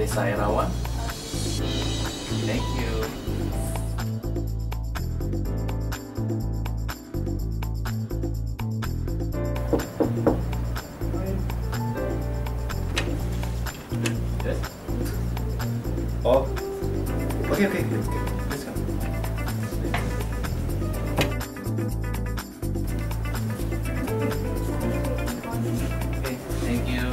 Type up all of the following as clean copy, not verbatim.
Desa Erawan. Thank you. Yes. Oh, okay, let's go. Okay, thank you.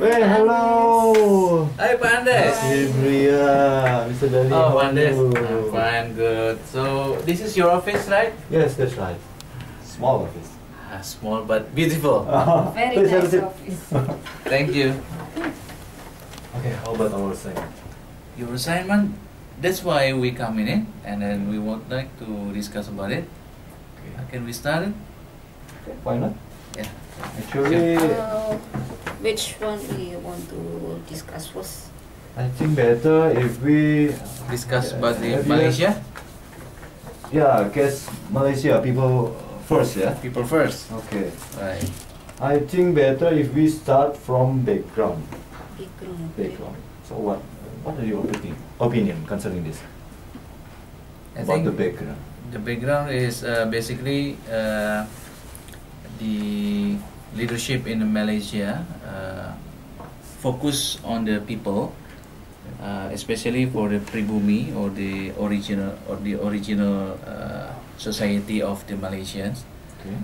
Hey, hello. Hi, Pak Andes. Ibria, Mr. Dali. Oh, how Pak are Andes. you? I'm fine, good. So, this is your office, right? Yes, that's right. Small office. Small but beautiful. Very Please have a nice seat. office. Thank you. Okay, how about our assignment? Your assignment, that's why we coming in, and then we would like to discuss about it. Can we start it? Okay, why not? Yeah. Actually, Which one do you want to discuss first? I think better if we Discuss about the have you- Malaysia. Yeah, guess Malaysia people first, yeah. People first. Okay. Right. I think better if we start from background. Background. So what are your opinion concerning this? I About think the background. the background is basically the leadership in Malaysia focus on the people, especially for the pribumi or the original society of the Malaysians, Okay.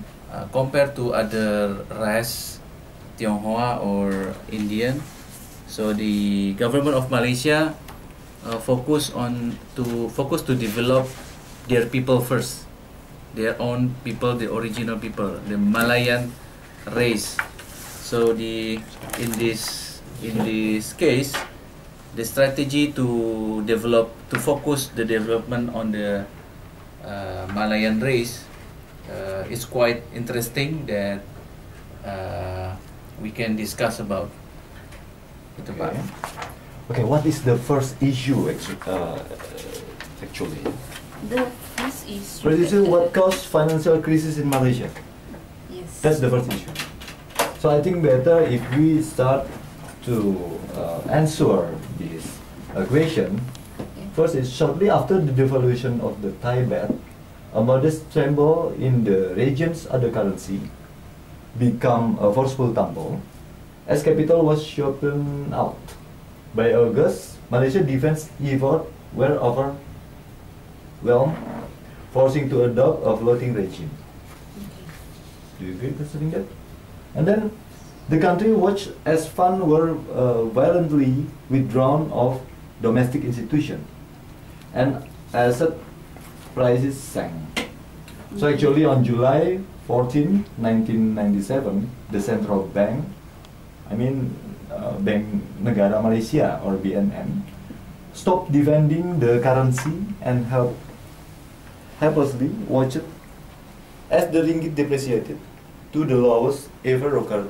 compared to other race, Tionghoa or Indian. So the government of Malaysia focus to develop their people first, their own people, the original people, the Malayan race. So in this case, the strategy to focus the development on the Malayan race is quite interesting that we can discuss about. Itu, Pak. Okay, what is the first issue actually? The first issue. First issue, what caused financial crisis in Malaysia? Yes. That's the first issue. So I think better if we start to answer this question. First is shortly after the devaluation of the Thai baht, a modest tremble in the region's other currency become a forceful tumble as capital was shaken out. By August, Malaysia defense effort were overwhelmed, forcing to adopt a floating regime. Do you agree concerning that? And then the country watched as funds were violently withdrawn of domestic institutions and asset prices sank. So actually on July 14, 1997, the central bank, Bank Negara Malaysia or BNM, stopped defending the currency and helplessly watched as the ringgit depreciated to the lowest ever recorded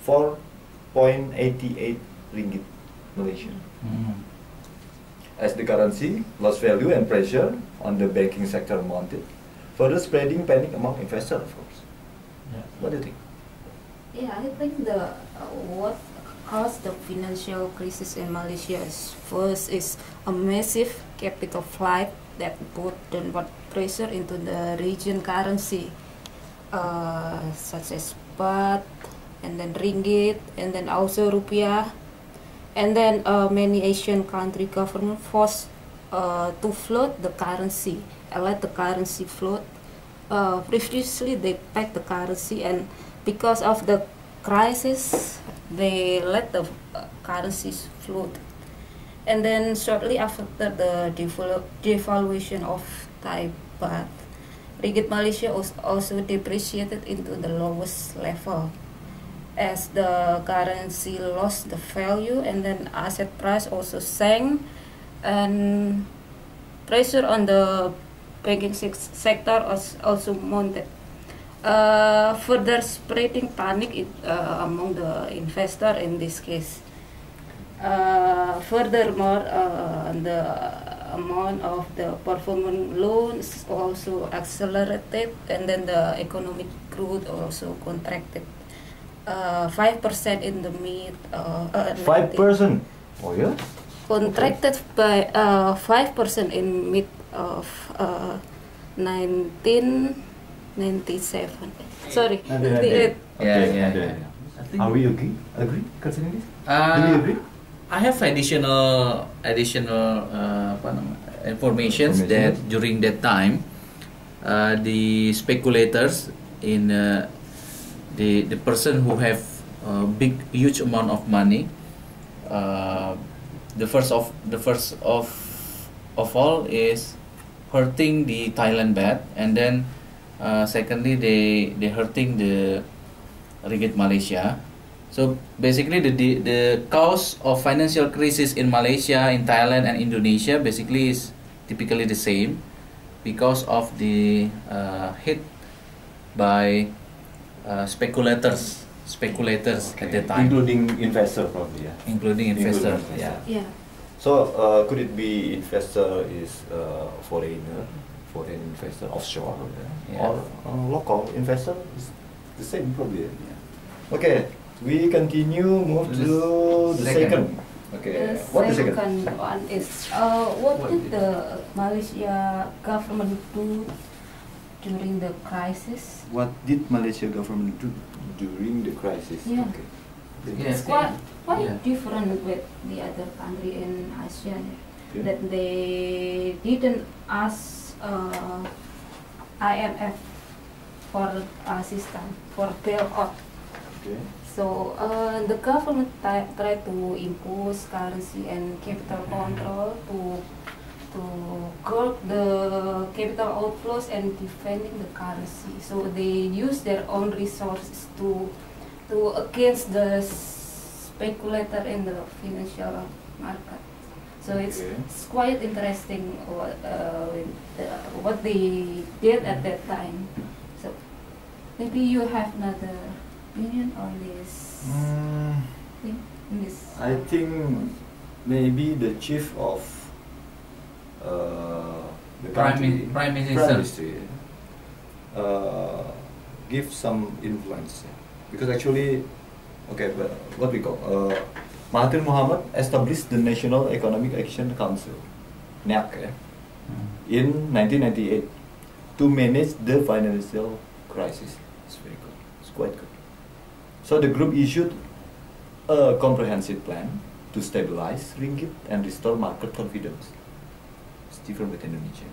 4.88 ringgit Malaysian. As the currency lost value and pressure on the banking sector mounted, further spreading panic among investors, of course. Yeah. What do you think? Yeah, I think what caused the financial crisis in Malaysia is first is a massive capital flight that put downward pressure into the region currency, such as baht, and then ringgit, and then also rupiah, and then many Asian country government forced to float the currency and let the currency float. Previously, they pegged the currency, and because of the crisis, they let the currencies float. And then shortly after the devaluation of Thai baht, ringgit Malaysia also depreciated into the lowest level as the currency lost the value, and then asset price also sank, and pressure on the banking sector also mounted, further spreading panic among the investor in this case. Furthermore, the amount of the performing loans also accelerated, and then the economic growth also contracted 5% in the mid. 5%. Oh yeah. Contracted by 5% in mid of 1997. Sorry, 98. Okay. Are we agree concerning this? Do we agree? I have additional informations that during that time, the speculators in the person who have huge amount of money, the first of all is hurting the Thailand baht, and then secondly they hurting the ringgit Malaysia. So basically the cause of financial crisis in Malaysia, in Thailand and Indonesia basically is typically the same, because of the hit by speculators at that time, including investor probably, yeah. Including investor, yeah. Yeah. So could it be investor is foreign investor offshore, Yeah. or local investor is the same probably. Yeah. Okay, we continue. Move to the second. Okay, what the second? One is what did the Malaysia government do during the crisis? What did Malaysia government do during the crisis? Yeah. Okay. It's quite Yeah. different with the other country in Asia, Yeah. that they didn't ask IMF for assistance, for bailout. Okay. So the government tried to impose currency and capital control to curb the capital outflows and defending the currency. So they use their own resources to against the speculator in the financial market. So it's quite interesting what they did at that time. So maybe you have another opinion on this thing? I think maybe the chief of the country, Prime Minister. give some influence, because actually, okay, but what we call Mahathir Mohamad established the National Economic Action Council, NEAC, in 1998 to manage the financial crisis. It's very good. It's quite good. So the group issued a comprehensive plan to stabilize ringgit and restore market confidence. It's different with Indonesia.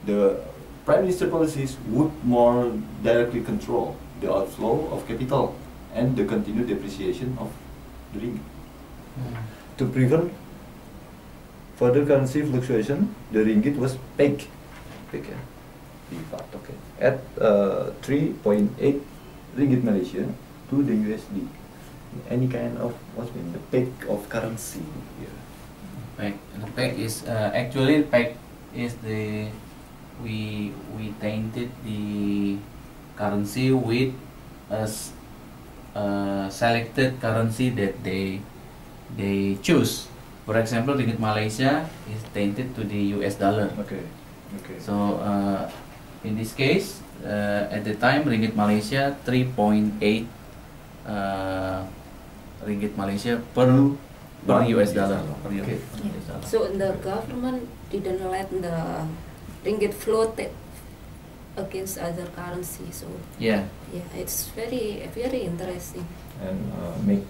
The Prime Minister policies would more directly control the outflow of capital and the continued depreciation of the ringgit. To prevent further currency fluctuation, the ringgit was pegged at 3.8 ringgit Malaysia to the USD. Any kind of what's been the peg of currency here? The peg is actually peg is the we tainted the currency with a selected currency that they choose. For example, ringgit Malaysia is tainted to the US dollar. Okay. So in this case, at the time ringgit Malaysia 3.8 ringgit Malaysia per US dollar. Okay. So the government didn't let the ringgit float against other currency. So yeah, it's very interesting. And make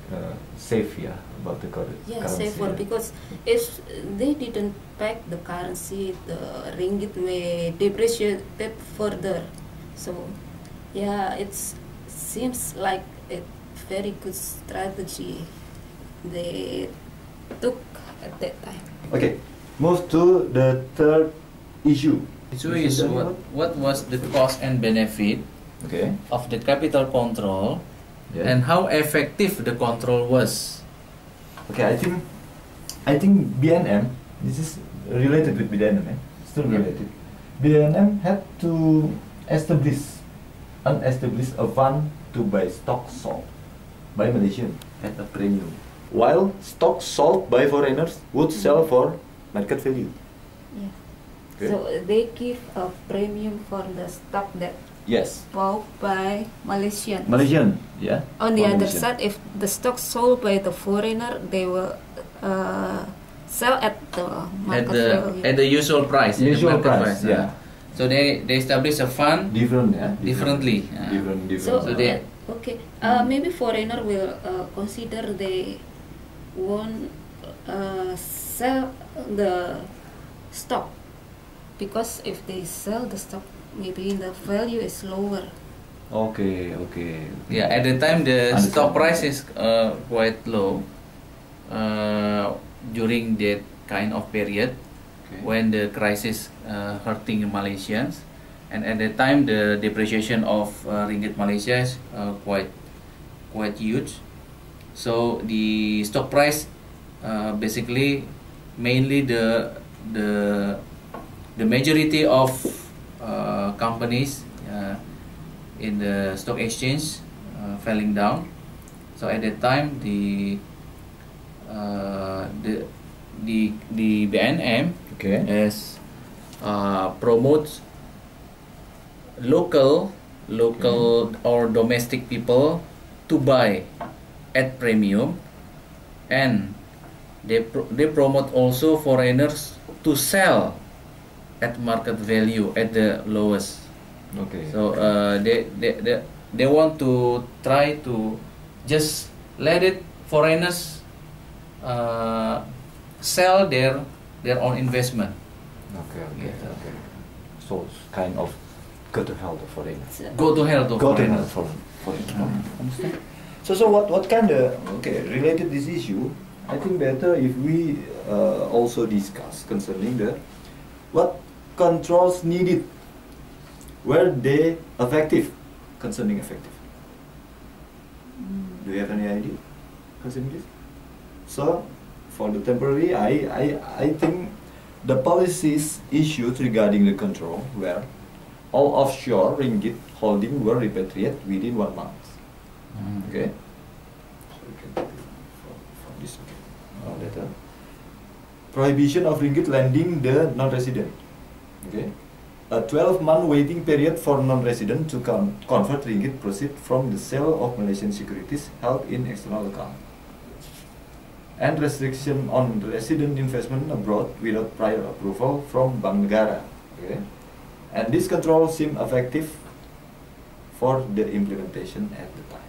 safe about the currency. Yeah, safer, because if they didn't peg the currency, the ringgit may depreciate further. So yeah, it seems like a very good strategy they took at that time. Okay, move to the third issue. So is what was the cost and benefit of the capital control, and how effective the control was? Okay, I think BNM. This is related with BNM. Still related. BNM had to establish a fund to buy stock sold by Malaysian at a premium, while stock sold by foreigners would sell for market value. Yeah. Okay. So they give a premium for the stock that Yes. bought by Malaysians. Malaysian, yeah. On the For other Malaysian. side, if the stock sold by the foreigner, they will sell at the market value. at the usual price. the Usual market price, yeah. So they establish a fund Different, yeah. differently. Different. So So they- okay, maybe foreigner will consider they won't sell the stock, because if they sell the stock, maybe the value is lower. Okay. Yeah, at the time the Understand. stock price is quite low during that kind of period Okay. when the crisis hurting Malaysians, and at that time the depreciation of ringgit Malaysia is quite huge. So the stock price basically mainly the majority of companies in the stock exchange falling down. So at that time the BNM Okay. as promotes local or domestic people to buy at premium, and they promote also foreigners to sell at market value at the lowest. Okay. So they want to try to just let it foreigners sell their own investment. Okay. Yeah. Okay. So it's kind of go to hell for it. Go to hell to Go to foreigners. hell for it. Understand? So what kind of related this issue? I think better if we also discuss concerning the what controls needed, were they effective, concerning effective. Do you have any idea concerning this? So for the temporary, I think the policies issued regarding the control were all offshore ringgit holding were repatriated within 1 month. Okay. So you can take from this letter. Prohibition of ringgit lending the non-resident. Okay. A 12-month waiting period for non-resident to convert ringgit proceed from the sale of Malaysian securities held in external account. And restriction on resident investment abroad without prior approval from Bank Negara. Okay. And this control seemed effective for the implementation at the time.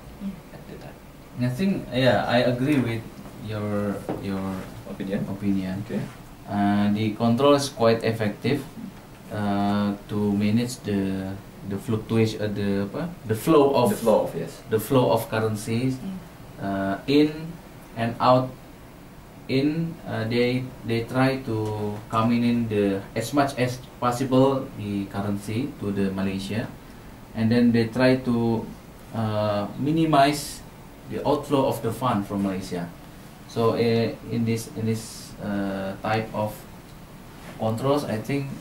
I think I agree with your Opinion? opinion. Okay. The control is quite effective to manage the fluctuation the flow of Yes. the flow of currencies in and out. They try to come in the as much as possible the currency to the Malaysia, and then they try to minimize the outflow of the fund from Malaysia. So in this type of controls, I think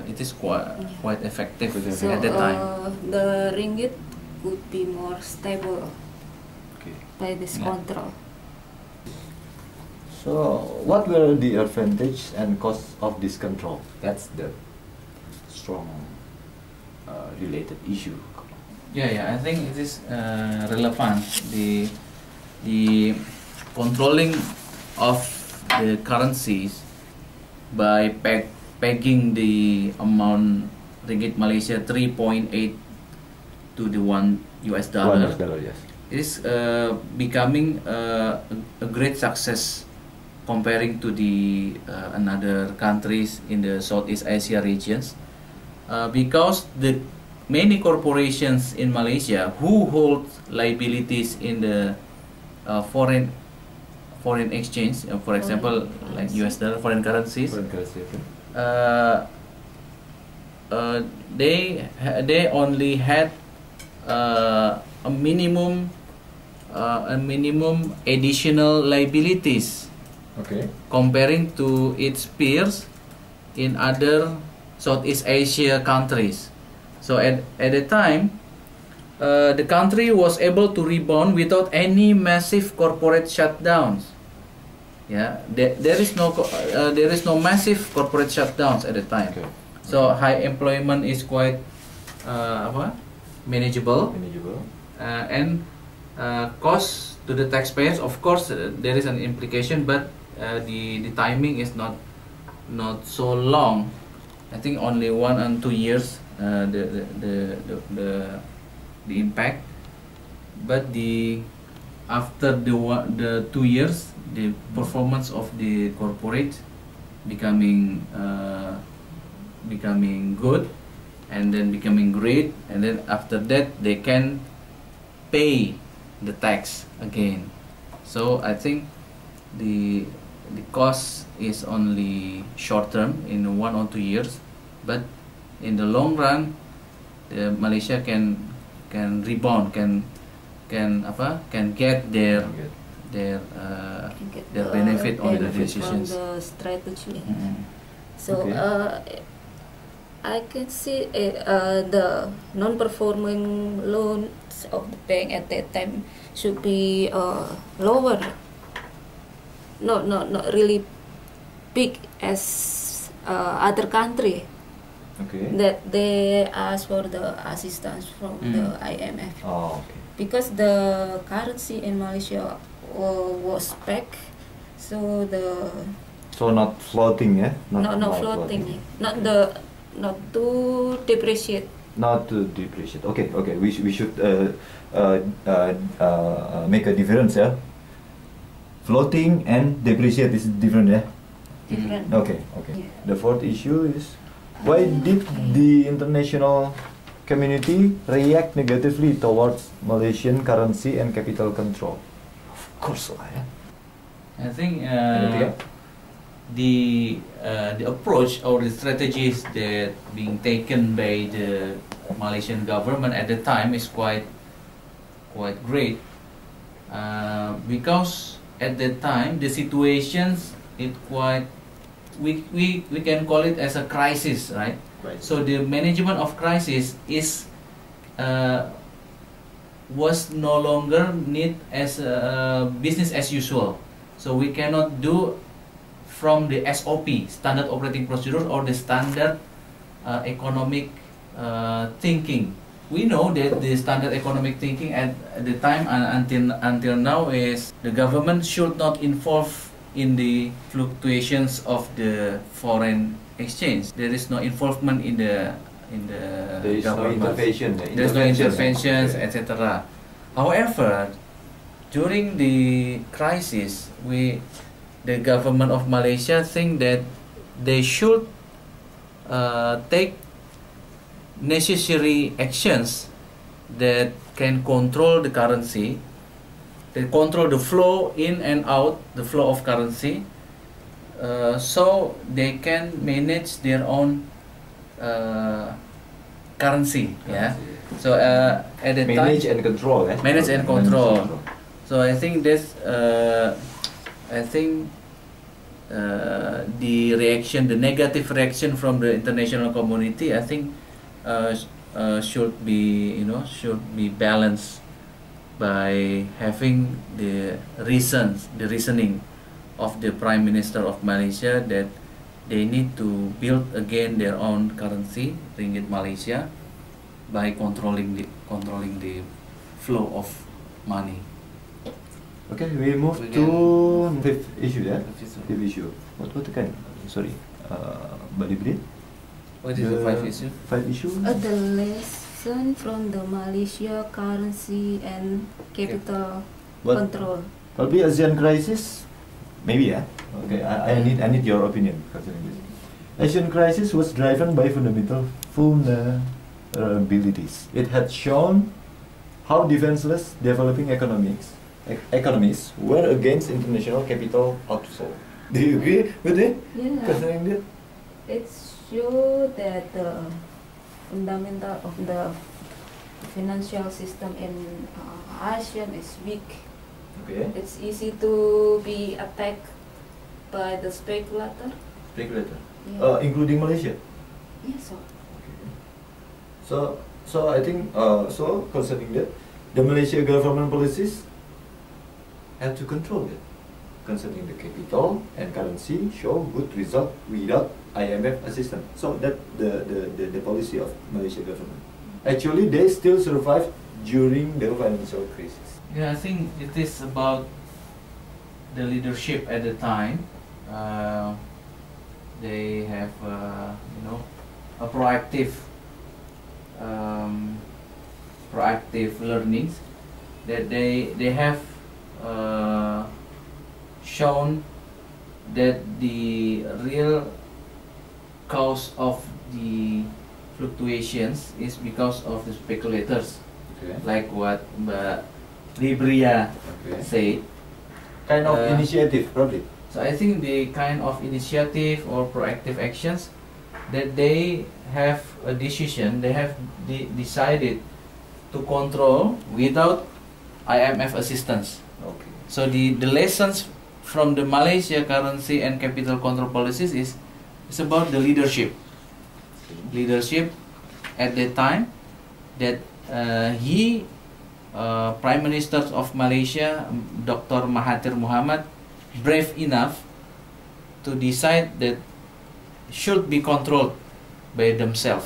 it is quite effective So at the time. the ringgit would be more stable Okay. by this Yeah. control. So, what were the advantage and costs of this control? That's the strong related issue. I think it is relevant. The controlling of the currencies by pegging the amount ringgit Malaysia 3.8 to the $1 US dollar Yes. is becoming a great success comparing to the another countries in the Southeast Asia regions, because the many corporations in Malaysia who hold liabilities in the foreign exchange, for example, like US dollar, foreign currencies, Foreign currency. Okay. They only had a minimum additional liabilities Okay. comparing to its peers in other Southeast Asia countries. So at the time, the country was able to rebound without any massive corporate shutdowns. Yeah, there is no massive corporate shutdowns at the time. Okay. So high employment is quite manageable. And cost to the taxpayers, of course, there is an implication, but the timing is not so long. I think only 1 and 2 years the impact, but after the 2 years, the performance of the corporate becoming good, and then becoming great, and then after that they can pay the tax again. So I think the cost is only short term, in 1 or 2 years, but in the long run, Malaysia can rebound, can get their benefit on the decisions. From the strategy. So Okay. I can see the non-performing loans of the bank at that time should be lower, not really big as other country. Okay. That they ask for the assistance from the IMF. Oh, okay. Because the currency in Malaysia was back, so So not floating, yeah? not floating, not to depreciate. Not to depreciate. Okay, okay. We should make a difference, yeah. Floating and depreciate is different, yeah. Different. Okay, okay. Yeah. The fourth issue is, why did the international community react negatively towards Malaysian currency and capital control? Of course lah, ya. I think Anything else? the approach or the strategies that being taken by the Malaysian government at the time is quite great, because at the time the situations we can call it as a crisis, right? Right. So the management of crisis was no longer need as business as usual. So we cannot do from the SOP, standard operating procedure, or the standard economic thinking. We know that the standard economic thinking at the time and until now is the government should not involve in the fluctuations of the foreign exchange. There is no involvement in the There is no government. intervention. There's no interventions, etc. However, during the crisis, the government of Malaysia think that they should take necessary actions that can control the currency, they control the flow in and out, the flow of currency, so they can manage their own currency. Yeah. So at the Manage time, and control, eh? manage and control. So I think that's the reaction, the negative reaction from the international community, I think should be balanced by having the reasoning of the Prime Minister of Malaysia that they need to build again their own currency, ringgit Malaysia, by controlling the flow of money. Okay, we move We to fifth issue, yeah? Fifth Fifth issue. What the kind? Sorry, Mbak Libri? What is the fifth issue? Five issue? The lesson from the Malaysia currency and capital What? control. Probably ASEAN crisis, maybe, yeah. Okay, I need your opinion concerning this. Asian crisis was driven by fundamental vulnerabilities. It had shown how defenseless developing economies were against international capital outflow. Do you agree with it? Yeah. Concerning that? It shows that the fundamental of the financial system in ASEAN is weak. Okay. It's easy to be attacked by the speculator. Regulator. Yeah. Including Malaysia. Yeah, so So I think concerning that, the Malaysia government policies had to control it. concerning the capital and currency show good result without IMF assistance. So that the policy of Malaysia government. Actually, they still survive during the financial crisis. Yeah, I think it is about the leadership at the time. They have, a proactive learnings that they have shown that the real cause of the fluctuations is because of the speculators, like what Mbak Libria said. Kind of initiative, probably. So I think the kind of initiative or proactive actions that they have a decision, they have decided to control without IMF assistance. Okay. So the lessons from the Malaysia currency and capital control policies is about the leadership. Leadership at the time that Prime Minister of Malaysia, Dr. Mahathir Mohamad, brave enough to decide that should be controlled by themselves.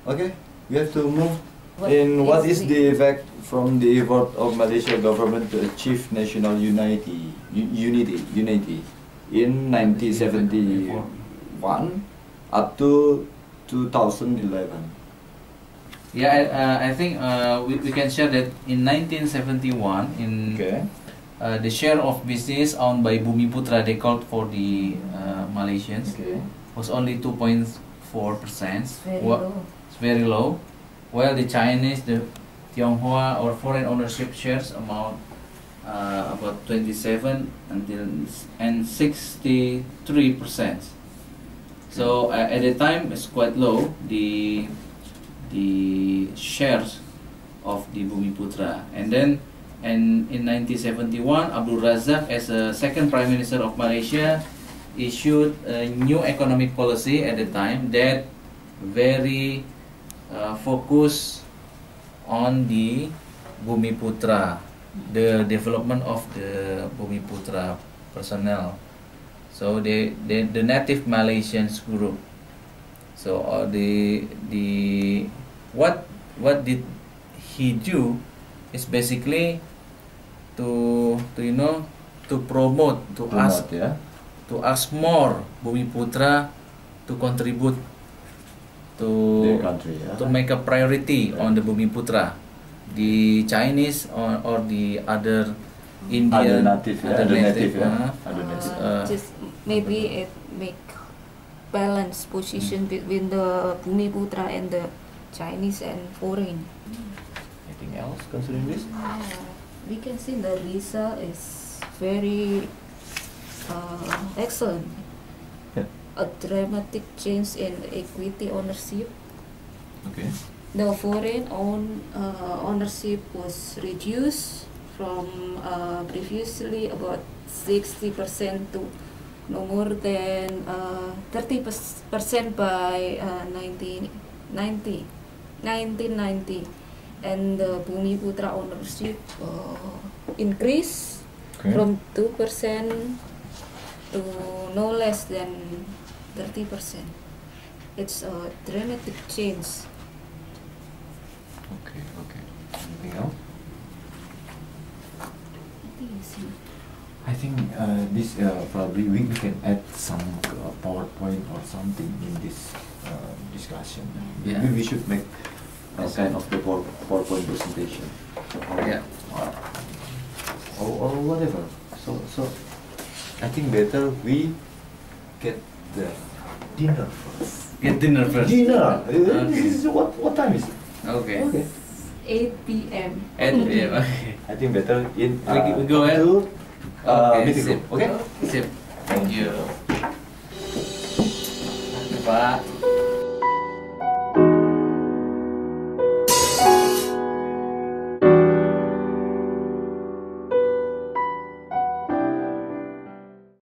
Okay, we have to move. What What is the effect from the effort of Malaysia government to achieve national unity in 1971 up to 2011? Yeah, I think we can share that in 1971, the share of business owned by Bumiputra, they called for the Malaysians, was only 2.4%. It's very low. It's very low. While the Chinese, the Tionghoa or foreign ownership shares amount about 27 and 63%. So at the time it's quite low, the shares of the Bumiputra. And then in 1971, Abdul Razak, as a second Prime Minister of Malaysia, issued a new economic policy at the time that very focus on the Bumiputra, the development of the Bumiputra personnel. So the native Malaysians group. So what did he do is basically to promote, to ask more Bumiputra to contribute to the country, to make a priority on the Bumiputra. The Chinese or the other Indian, other native. Just maybe it make balance position between the Bumiputra and the Chinese and foreign. Anything else concerning this? We can see the result is very excellent. A dramatic change in equity ownership. Okay. The foreign ownership was reduced from previously about 60% to no more than 30% by 1990, and the Bumiputra ownership increased from 2% to no less than 30%. It's a dramatic change. Okay. Anything else? I think this probably we can add some PowerPoint or something in this discussion. Yeah. Maybe we should make kind of the PowerPoint presentation. Or whatever. So I think better we get the dinner first. Get dinner first. Dinner. Okay. This is what time is it? Okay. 8 p.m. 8 p.m. Okay. I think better in We go ahead. to meeting sip. room. Okay. Sip. Thank you. Pak.